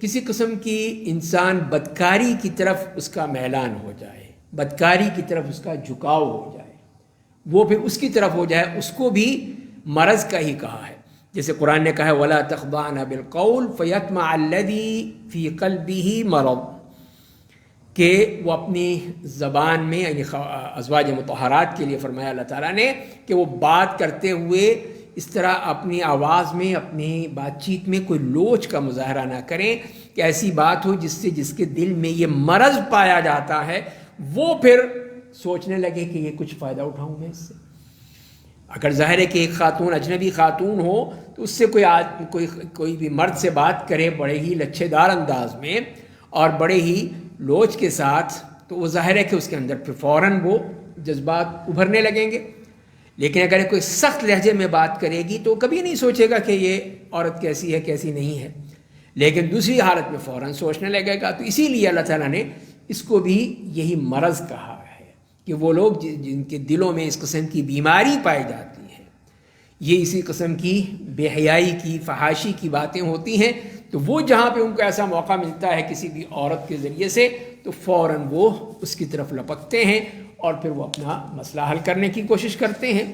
کسی قسم کی انسان بدکاری کی طرف اس کا میلان ہو جائے، بدکاری کی طرف اس کا جھکاؤ ہو جائے، وہ پھر اس کی طرف ہو جائے، اس کو بھی مرض کا ہی کہا ہے۔ جیسے قرآن نے کہا ہے وَلَا تَخْضَعْنَ بِالْقَوْلِ فَيَطْمَعَ الَّذِي فِي قَلْبِهِ مَرَضٌ، کہ وہ اپنی زبان میں، یعنی ازواج مطہرات کے لیے فرمایا اللہ تعالیٰ نے کہ وہ بات کرتے ہوئے اس طرح اپنی آواز میں، اپنی بات چیت میں کوئی لوچ کا مظاہرہ نہ کریں کہ ایسی بات ہو جس سے جس کے دل میں یہ مرض پایا جاتا ہے وہ پھر سوچنے لگے کہ یہ کچھ فائدہ اٹھاؤں میں اس سے۔ اگر ظاہر ہے کہ ایک خاتون اجنبی خاتون ہو تو اس سے کوئی بھی مرد سے بات کرے بڑے ہی لچھے دار انداز میں اور بڑے ہی لوچ کے ساتھ، تو وہ ظاہر ہے کہ اس کے اندر پھر فوراً وہ جذبات ابھرنے لگیں گے۔ لیکن اگر کوئی سخت لہجے میں بات کرے گی تو کبھی نہیں سوچے گا کہ یہ عورت کیسی ہے کیسی نہیں ہے، لیکن دوسری حالت میں فوراً سوچنے لگے گا. تو اسی لیے اللہ تعالیٰ نے اس کو بھی یہی مرض کہا ہے کہ وہ لوگ جن کے دلوں میں اس قسم کی بیماری پائی جاتی ہے، یہ اسی قسم کی بے حیائی کی فحاشی کی باتیں ہوتی ہیں، تو وہ جہاں پہ ان کو ایسا موقع ملتا ہے کسی بھی عورت کے ذریعے سے تو فوراً وہ اس کی طرف لپکتے ہیں اور پھر وہ اپنا مسئلہ حل کرنے کی کوشش کرتے ہیں.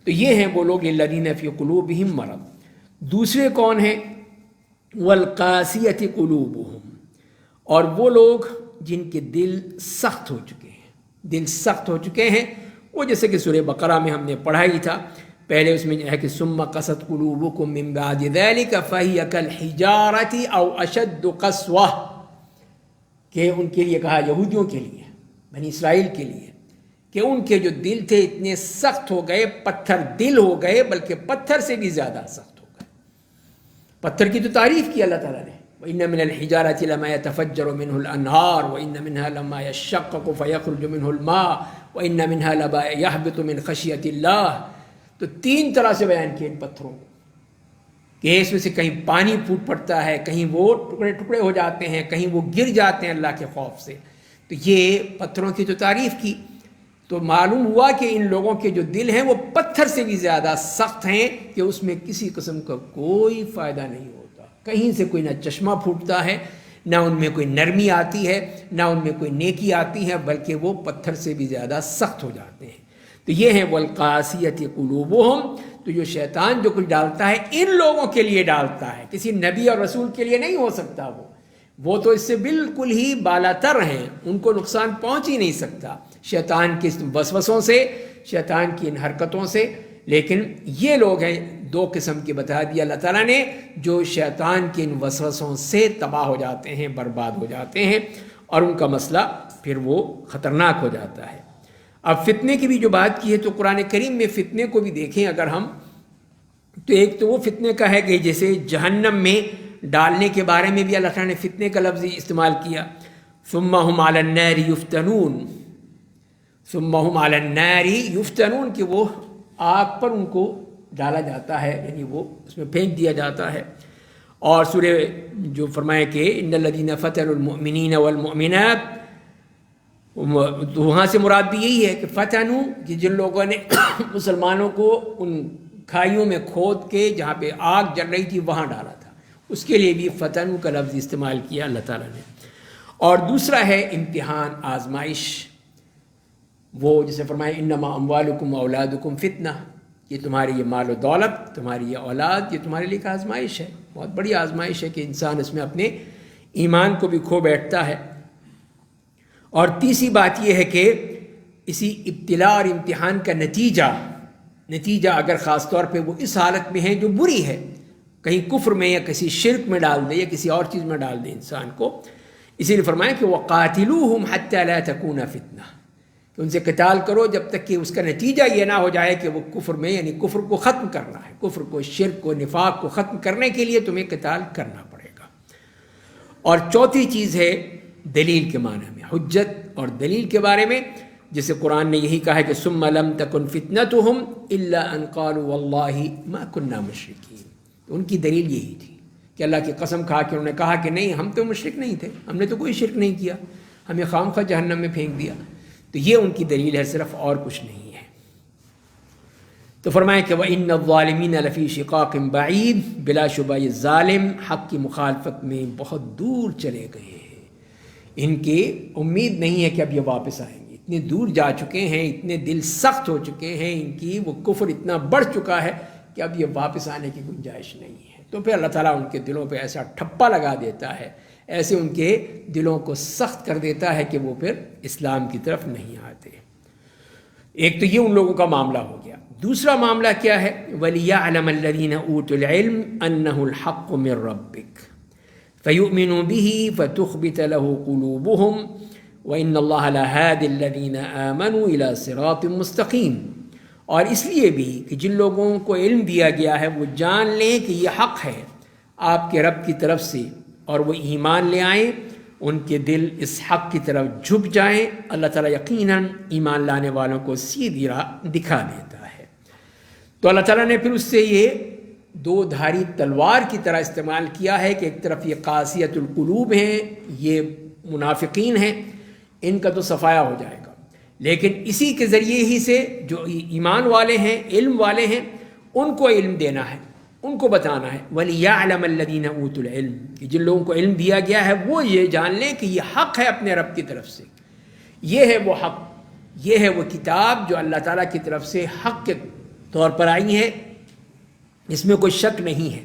تو یہ ہیں وہ لوگ الذین فی قلوبہم مرض. دوسرے کون ہیں؟ والقاسیۃ قلوبہم، اور وہ لوگ جن کے دل سخت ہو چکے ہیں. دل سخت ہو چکے ہیں وہ جیسے کہ سورہ بقرہ میں ہم نے پڑھا ہی تھا، پہلے اس میں ہے کہ ثم قست قلوبکم من بعد ذلک فہی کالحجارۃ او اشد قسوہ، کہ ان کے لیے کہا یہودیوں کے لیے، بنی اسرائیل کے لیے، کہ ان کے جو دل تھے اتنے سخت ہو گئے، پتھر دل ہو گئے، بلکہ پتھر سے بھی زیادہ سخت ہو گئے. پتھر کی تو تعریف کی اللہ تعالیٰ نے، وَإِنَّ مِنَ الْحِجَارَةِ لَمَا يَتَفَجَّرُ مِنْهُ الْأَنْهَارُ وَإِنَّ مِنْهَا لَمَا يَشَّقَّقُ فَيَخْرُجُ مِنْهُ الْمَاءُ وَإِنَّ مِنْهَا لَمَا يَهْبِطُ مِنْ خَشْيَةِ اللَّهِ. تو تین طرح سے بیان کیے ان پتھروں کو کہ اس میں سے کہیں پانی پھوٹ پڑتا ہے، کہیں وہ ٹکڑے ٹکڑے ہو جاتے ہیں، کہیں وہ گر جاتے ہیں اللہ کے خوف سے. تو یہ پتھروں کی تو تعریف کی، تو معلوم ہوا کہ ان لوگوں کے جو دل ہیں وہ پتھر سے بھی زیادہ سخت ہیں کہ اس میں کسی قسم کا کوئی فائدہ نہیں ہوتا. کہیں سے کوئی نہ چشمہ پھوٹتا ہے، نہ ان میں کوئی نرمی آتی ہے، نہ ان میں کوئی نیکی آتی ہے، بلکہ وہ پتھر سے بھی زیادہ سخت ہو جاتے ہیں. تو یہ ہیں والقاسیۃ قلوبہم. تو جو شیطان جو کچھ ڈالتا ہے ان لوگوں کے لیے ڈالتا ہے، کسی نبی اور رسول کے لیے نہیں ہو سکتا. وہ تو اس سے بالکل ہی بالا تر ہیں، ان کو نقصان پہنچ ہی نہیں سکتا شیطان کے وسوسوں سے، شیطان کی ان حرکتوں سے. لیکن یہ لوگ ہیں دو قسم کے بتا دیا اللہ تعالیٰ نے، جو شیطان کے ان وسوسوں سے تباہ ہو جاتے ہیں، برباد ہو جاتے ہیں، اور ان کا مسئلہ پھر وہ خطرناک ہو جاتا ہے. اب فتنے کی بھی جو بات کی ہے تو قرآن کریم میں فتنے کو بھی دیکھیں اگر ہم، تو ایک تو وہ فتنے کا ہے کہ جیسے جہنم میں ڈالنے کے بارے میں بھی اللہ تعالیٰ نے فتنے کا لفظ استعمال کیا، ثم هم علی النار یفتنون، ثم هم علی النار یفتنون، کہ وہ آگ پر ان کو ڈالا جاتا ہے، یعنی وہ اس میں پھینک دیا جاتا ہے. اور سورہ جو فرمائے کہ ان الذین فتنوا المؤمنین والمؤمنات، تو وہاں سے مراد بھی یہی ہے کہ فتنو، کہ جن لوگوں نے مسلمانوں کو ان کھائیوں میں کھود کے جہاں پہ آگ جل رہی تھی وہاں ڈالا تھا، اس کے لیے بھی فتنو کا لفظ استعمال کیا اللہ تعالیٰ نے. اور دوسرا ہے امتحان، آزمائش. وہ جسے فرمائے انما اموالکم اولادکم فتنہ، یہ تمہاری یہ مال و دولت، تمہاری یہ اولاد، یہ تمہارے لیے ایک آزمائش ہے، بہت بڑی آزمائش ہے کہ انسان اس میں اپنے ایمان کو بھی کھو بیٹھتا ہے. اور تیسری بات یہ ہے کہ اسی ابتلاء اور امتحان کا نتیجہ اگر خاص طور پہ وہ اس حالت میں ہے جو بری ہے، کہیں کفر میں یا کسی شرک میں ڈال دے یا کسی اور چیز میں ڈال دے انسان کو، اسی لیے فرمایا کہ وَقَاتِلُوهُمْ حَتَّى لَا تَكُونَ فِتْنَةٌ، کہ ان سے قتال کرو جب تک کہ اس کا نتیجہ یہ نہ ہو جائے کہ وہ کفر میں، یعنی کفر کو ختم کرنا ہے، کفر کو، شرک کو، نفاق کو ختم کرنے کے لیے تمہیں قتال کرنا پڑے گا. اور چوتھی چیز ہے دلیل کے معنی میں، حجت اور دلیل کے بارے میں، جسے قرآن نے یہی کہا ہے کہ ثم لم تکن فتنتهم الا ان قالوا واللہ ما كنا مشرکین. ان کی دلیل یہی تھی کہ اللہ کی قسم کھا کے انہوں نے کہا کہ نہیں ہم تو مشرک نہیں تھے، ہم نے تو کوئی شرک نہیں کیا، ہمیں خامخواہ جہنم میں پھینک دیا. تو یہ ان کی دلیل ہے، صرف اور کچھ نہیں ہے. تو فرمائیں کہ وَإِنَّ الظَّالِمِينَ لَفِي شِقَاقٍ بَعِيدٍ، بلا شبہ یہ ظالم حق کی مخالفت میں بہت دور چلے گئے ہیں. ان کی امید نہیں ہے کہ اب یہ واپس آئیں گے، اتنے دور جا چکے ہیں، اتنے دل سخت ہو چکے ہیں، ان کی وہ کفر اتنا بڑھ چکا ہے کہ اب یہ واپس آنے کی گنجائش نہیں ہے. تو پھر اللہ تعالیٰ ان کے دلوں پہ ایسا ٹھپا لگا دیتا ہے، ایسے ان کے دلوں کو سخت کر دیتا ہے کہ وہ پھر اسلام کی طرف نہیں آتے. ایک تو یہ ان لوگوں کا معاملہ ہو گیا. دوسرا معاملہ کیا ہے؟ وَلِيَعْلَمَ الَّذِينَ أُوتُوا الْعِلْمَ أَنَّهُ الْحَقُّ مِنْ رَبِّكَ فَيُؤْمِنُوا بِهِ فَتُخْبِتَ لَهُ قُلُوبُهُمْ وَإِنَّ اللَّهَ لَهَادِ الَّذِينَ آمَنُوا إِلَى صِرَاطٍ مُسْتَقِيمٍ. اور اس لیے بھی کہ جن لوگوں کو علم دیا گیا ہے وہ جان لیں کہ یہ حق ہے آپ کے رب کی طرف سے، اور وہ ایمان لے آئیں، ان کے دل اس حق کی طرف جھک جائیں. اللہ تعالیٰ یقیناً ایمان لانے والوں کو سیدھی راہ دکھا دیتا ہے. تو اللہ تعالیٰ نے پھر اس سے یہ دو دھاری تلوار کی طرح استعمال کیا ہے کہ ایک طرف یہ قاسیۃ القلوب ہیں، یہ منافقین ہیں، ان کا تو صفایا ہو جائے گا، لیکن اسی کے ذریعے ہی سے جو ایمان والے ہیں، علم والے ہیں، ان کو علم دینا ہے، ان کو بتانا ہے وَلِيَعْلَمَ الَّذِينَ أُوتُوا الْعِلْمَ، کہ جن لوگوں کو علم دیا گیا ہے وہ یہ جان لیں کہ یہ حق ہے اپنے رب کی طرف سے، یہ ہے وہ حق، یہ ہے وہ کتاب جو اللہ تعالیٰ کی طرف سے حق کے طور پر آئی ہے، اس میں کوئی شک نہیں ہے۔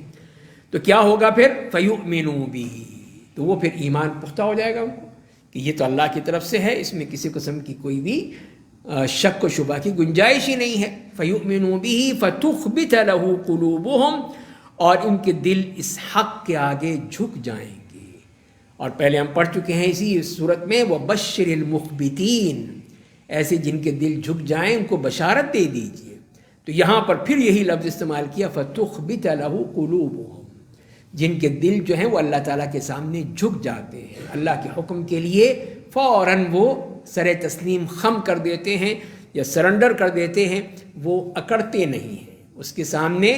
تو کیا ہوگا پھر فَيُؤْمِنُوا بِهِ، تو وہ پھر ایمان پختہ ہو جائے گا ان کو کہ یہ تو اللہ کی طرف سے ہے، اس میں کسی قسم کی کوئی بھی شک و شبہ کی گنجائش ہی نہیں ہے۔ فَيُؤْمِنُوا بِهِ فَتُخْبِتَ لَهُ قُلُوبُهُمْ، اور ان کے دل اس حق کے آگے جھک جائیں گے۔ اور پہلے ہم پڑھ چکے ہیں اسی صورت میں وَبَشِّرِ الْمُخْبِتِينَ، ایسے جن کے دل جھک جائیں ان کو بشارت دے دیجئے۔ تو یہاں پر پھر یہی لفظ استعمال کیا فَتُخْبِتَ لَهُ قُلُوبُهُمْ، جن کے دل جو ہیں وہ اللہ تعالیٰ کے سامنے جھک جاتے ہیں، اللہ کے حکم کے لیے فوراً وہ سر تسلیم خم کر دیتے ہیں یا سرنڈر کر دیتے ہیں، وہ اکڑتے نہیں ہیں اس کے سامنے،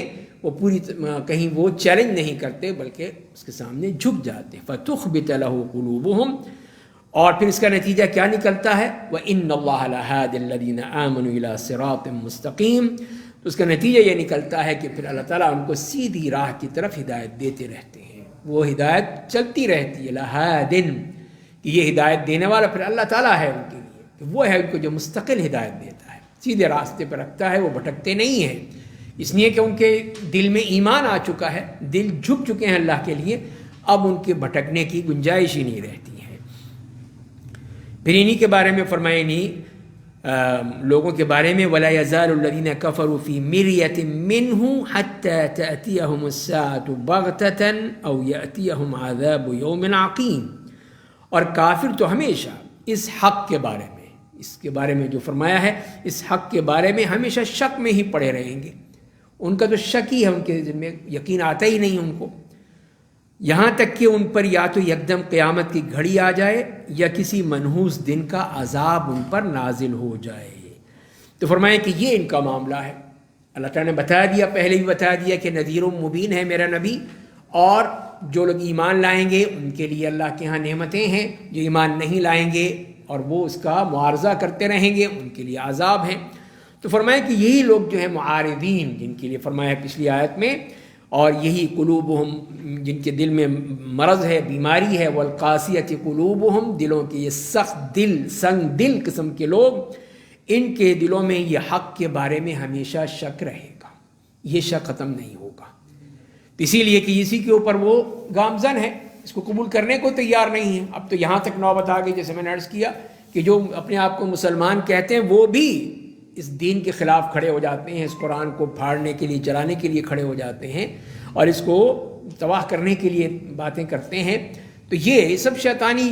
وہ پوری کہیں وہ چیلنج نہیں کرتے بلکہ اس کے سامنے جھک جاتے ہیں۔ فَتُخْبِتَ لَهُ قُلُوبُهُمْ، اور پھر اس کا نتیجہ کیا نکلتا ہے وَإِنَّ اللَّهَ لَهَادِ الَّذِينَ آمَنُوا إِلَىٰ صِرَاطٍ مُسْتَقِيمٍ، تو اس کا نتیجہ یہ نکلتا ہے کہ پھر اللہ تعالیٰ ان کو سیدھی راہ کی طرف ہدایت دیتے رہتے ہیں، وہ ہدایت چلتی رہتی ہے لَهَادٍ، کہ یہ ہدایت دینے والا پھر اللہ تعالیٰ ہے ان کے لیے، کہ وہ ہے ان کو جو مستقل ہدایت دیتا ہے، سیدھے راستے پر رکھتا ہے، وہ بھٹکتے نہیں ہیں، اس لیے کہ ان کے دل میں ایمان آ چکا ہے، دل جھک چکے ہیں اللہ کے لیے، اب ان کے بھٹکنے کی گنجائش ہی نہیں رہتی ہے۔ پھر انہی کے بارے میں فرمائے لوگوں کے بارے میں وَلَا يَزَالُ الَّذِينَ كَفَرُوا فِي مِرْيَةٍ مِّنْهُ حَتَّى تَأْتِيَهُمُ السَّاعَةُ بَغْتَةً أَوْ يَأْتِيَهُمْ عَذَابُ يَوْمٍ عَقِيمٍ، اور کافر تو ہمیشہ اس حق کے بارے میں، اس کے بارے میں جو فرمایا ہے، اس حق کے بارے میں ہمیشہ شک میں ہی پڑے رہیں گے، ان کا تو شک ہی ہے، ان کے ذمہ یقین آتا ہی نہیں ان کو، یہاں تک کہ ان پر یا تو یکدم قیامت کی گھڑی آ جائے یا کسی منحوس دن کا عذاب ان پر نازل ہو جائے۔ تو فرمائیں کہ یہ ان کا معاملہ ہے، اللہ تعالیٰ نے بتا دیا، پہلے بھی بتا دیا کہ نذیر مبین ہے میرا نبی، اور جو لوگ ایمان لائیں گے ان کے لیے اللہ کے ہاں نعمتیں ہیں، جو ایمان نہیں لائیں گے اور وہ اس کا معارضہ کرتے رہیں گے ان کے لیے عذاب ہیں۔ تو فرمایا کہ یہی لوگ جو ہیں معارضین، جن کے لیے فرمایا پچھلی آیت میں، اور یہی قلوبہم، جن کے دل میں مرض ہے، بیماری ہے، والقاسیۃ قلوبہم، دلوں کے یہ سخت دل، سنگ دل قسم کے لوگ، ان کے دلوں میں یہ حق کے بارے میں ہمیشہ شک رہے گا، یہ شک ختم نہیں ہوگا، اسی لیے کہ اسی کے اوپر وہ گامزن ہے، اس کو قبول کرنے کو تیار نہیں ہے۔ اب تو یہاں تک نوبت آ گئی، جیسے میں نے عرض کیا کہ جو اپنے آپ کو مسلمان کہتے ہیں وہ بھی اس دین کے خلاف کھڑے ہو جاتے ہیں، اس قرآن کو پھاڑنے کے لیے، جلانے کے لیے کھڑے ہو جاتے ہیں، اور اس کو تباہ کرنے کے لیے باتیں کرتے ہیں۔ تو یہ سب شیطانی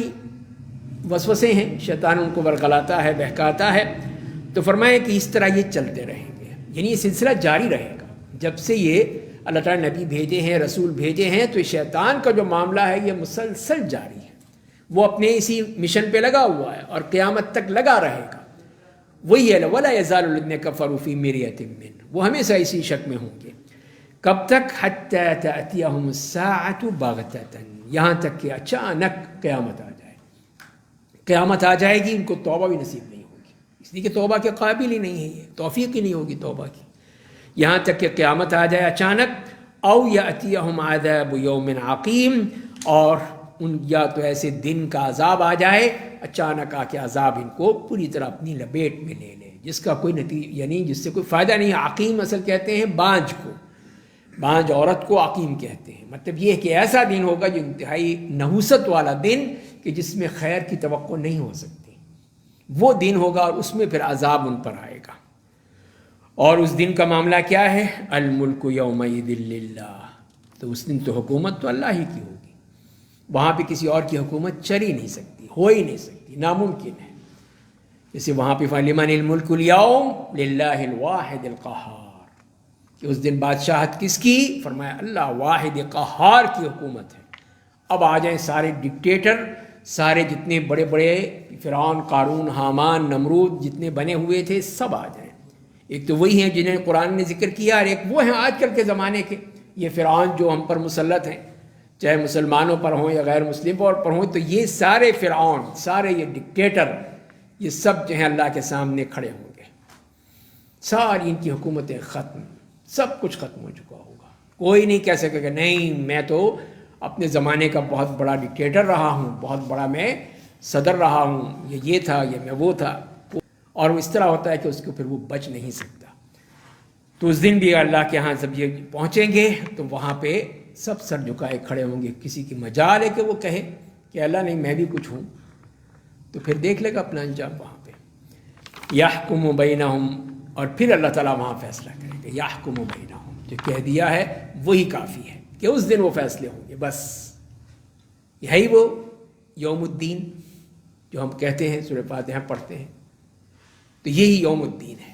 وسوسے ہیں، شیطان ان کو ورغلاتا ہے، بہکاتا ہے۔ تو فرمائے کہ اس طرح یہ چلتے رہیں گے، یعنی یہ سلسلہ جاری رہے گا، جب سے یہ اللہ تعالیٰ نے نبی بھیجے ہیں، رسول بھیجے ہیں، تو شیطان کا جو معاملہ ہے یہ مسلسل جاری ہے، وہ اپنے اسی مشن پہ لگا ہوا ہے اور قیامت تک لگا رہے گا۔ وہی ہے وَلَا يَزَالُ الَّذِينَ كَفَرُوا فِي مِرْيَةٍ مِّنْهُ، وہ ہمیشہ اسی شک میں ہوں گے۔ کب تک؟ حَتَّى تَأْتِيَهُمُ السَّاعَةُ بَغْتَةً، یہاں تک کہ اچانک قیامت آ جائے، قیامت آ جائے گی، ان کو توبہ بھی نصیب نہیں ہوگی، اس لیے کہ توبہ کے قابل ہی نہیں ہے، یہ توفیق ہی نہیں ہوگی توبہ کی، یہاں تک کہ قیامت آ جائے اچانک، او یأتیہم عذاب یوم عقیم، اور ان یا تو ایسے دن کا عذاب آ جائے اچانک، آ کے عذاب ان کو پوری طرح اپنی لپیٹ میں لے لے، جس کا کوئی نتیجہ، یعنی جس سے کوئی فائدہ نہیں۔ عقیم اصل کہتے ہیں بانجھ کو، بانجھ عورت کو عقیم کہتے ہیں، مطلب یہ ہے کہ ایسا دن ہوگا جو انتہائی نحوست والا دن، کہ جس میں خیر کی توقع نہیں ہو سکتی، وہ دن ہوگا، اور اس میں پھر عذاب ان پر آئے گا۔ اور اس دن کا معاملہ کیا ہے؟ الملک یومئذ للہ، تو اس دن تو حکومت تو اللہ ہی کی ہوگی، وہاں پہ کسی اور کی حکومت چل ہی نہیں سکتی، ہو ہی نہیں سکتی، ناممکن ہے۔ جیسے وہاں پہ فَلِمَنِ الْمُلْكُ الْيَوْمِ لِلَّهِ الْوَاحِدِ الْقَهَّارِ، کہ اس دن بادشاہت کس کی؟ فرمایا اللہ واحد قہار کی حکومت ہے۔ اب آ جائیں سارے ڈکٹیٹر، سارے جتنے بڑے بڑے فرعون، قارون، حامان، نمرود جتنے بنے ہوئے تھے، سب آ جائیں، ایک تو وہی ہیں جنہیں قرآن نے ذکر کیا، اور ایک وہ ہیں آج کل کے زمانے کے، یہ فرعون جو ہم پر مسلط ہیں، چاہے مسلمانوں پر ہوں یا غیر مسلم پر ہوں، تو یہ سارے فرعون، سارے یہ ڈکٹیٹر، یہ سب جو ہیں اللہ کے سامنے کھڑے ہوں گے، ساری ان کی حکومتیں ختم، سب کچھ ختم ہو چکا ہوگا۔ کوئی نہیں کہہ سکے کہ نہیں میں تو اپنے زمانے کا بہت بڑا ڈکٹیٹر رہا ہوں، بہت بڑا میں صدر رہا ہوں، یہ تھا، یہ میں وہ تھا، اور اس طرح ہوتا ہے کہ اس کو پھر وہ بچ نہیں سکتا۔ تو اس دن بھی اللہ کے ہاں جب یہ پہنچیں گے تو وہاں پہ سب سر جھکائے کھڑے ہوں گے، کسی کی مجال ہے کہ وہ کہے کہ اللہ نہیں میں بھی کچھ ہوں، تو پھر دیکھ لے گا اپنا انجام وہاں پہ۔ یحکم بینہم، اور پھر اللہ تعالیٰ وہاں فیصلہ کریں گے، یحکم بینہم، جو کہہ دیا ہے وہی کافی ہے کہ اس دن وہ فیصلے ہوں گے، بس یہی وہ یوم الدین جو ہم کہتے ہیں، سورہ فاتحہ پڑھتے ہیں، تو یہی یوم الدین ہے۔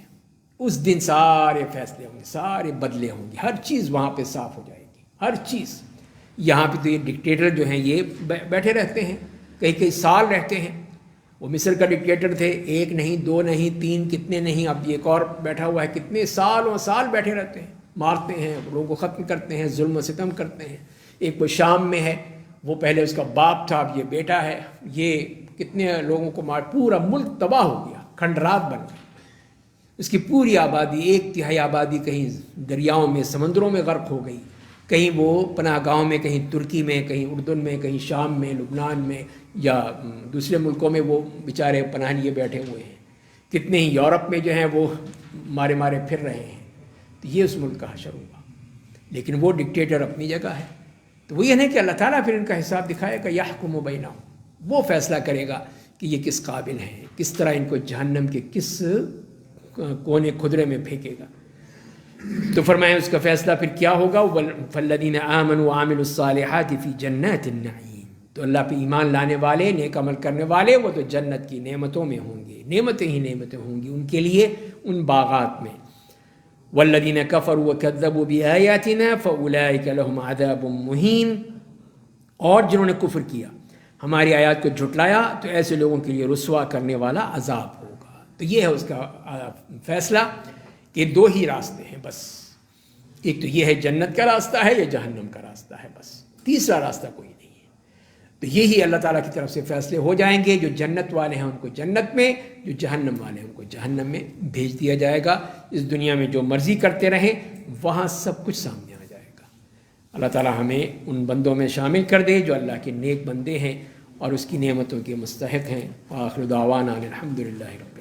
اس دن سارے فیصلے ہوں گے، سارے بدلے ہوں گے، ہر چیز وہاں پہ صاف ہو جائے گی، ہر چیز۔ یہاں پہ تو یہ ڈکٹیٹر جو ہیں یہ بیٹھے رہتے ہیں، کئی کئی سال رہتے ہیں۔ وہ مصر کا ڈکٹیٹر تھے، ایک نہیں، دو نہیں، تین، کتنے نہیں، اب ایک اور بیٹھا ہوا ہے، کتنے سالوں سال بیٹھے رہتے ہیں، مارتے ہیں لوگوں کو، ختم کرتے ہیں، ظلم و ستم کرتے ہیں۔ ایک وہ شام میں ہے، وہ پہلے اس کا باپ تھا، اب یہ بیٹا ہے، یہ کتنے لوگوں کو مار، پورا ملک تباہ ہو گیا، کھنڈرات بن گئی۔ اس کی پوری آبادی، 1/3 آبادی کہیں دریاؤں میں، سمندروں میں غرق ہو گئی، کہیں وہ پناہ گاہوں میں، کہیں ترکی میں، کہیں اردن میں، کہیں شام میں، لبنان میں، یا دوسرے ملکوں میں وہ بیچارے پناہ لیے بیٹھے ہوئے ہیں۔ کتنے ہی یورپ میں جو ہیں وہ مارے مارے پھر رہے ہیں۔ تو یہ اس ملک کا حشر ہوگا، لیکن وہ ڈکٹیٹر اپنی جگہ ہے۔ تو وہ یہ نہیں کہ اللہ تعالیٰ پھر ان کا حساب دکھائے گا، یحکم بینہم، وہ فیصلہ کرے گا کہ یہ کس قابل ہیں، کس طرح ان کو جہنم کے کس کونے کھدرے میں پھینکے گا۔ تو فرمایا اس کا فیصلہ پھر کیا ہوگا، فالذین آمنوا وعملوا الصالحات فی جنات النعیم، تو اللہ پہ ایمان لانے والے، نیک عمل کرنے والے، وہ تو جنت کی نعمتوں میں ہوں گے، نعمتیں ہی نعمتیں ہوں گی ان کے لیے ان باغات میں۔ والذین کفروا وکذبوا بآیاتنا فاولئک لهم عذاب مہین، اور جنہوں نے کفر کیا، ہماری آیات کو جھٹلایا، تو ایسے لوگوں کے لیے رسوا کرنے والا عذاب ہوگا۔ تو یہ ہے اس کا فیصلہ کہ دو ہی راستے ہیں بس، ایک تو یہ ہے جنت کا راستہ ہے یا جہنم کا راستہ ہے، بس تیسرا راستہ کوئی نہیں ہے۔ تو یہی اللہ تعالیٰ کی طرف سے فیصلے ہو جائیں گے، جو جنت والے ہیں ان کو جنت میں، جو جہنم والے ہیں ان کو جہنم میں بھیج دیا جائے گا۔ اس دنیا میں جو مرضی کرتے رہیں، وہاں سب کچھ سامنے آ جائے گا۔ اللہ تعالیٰ ہمیں ان بندوں میں شامل کر دے جو اللہ کے نیک بندے ہیں اور اس کی نعمتوں کے مستحق ہیں۔ وآخر دعوانا الحمدللہ رب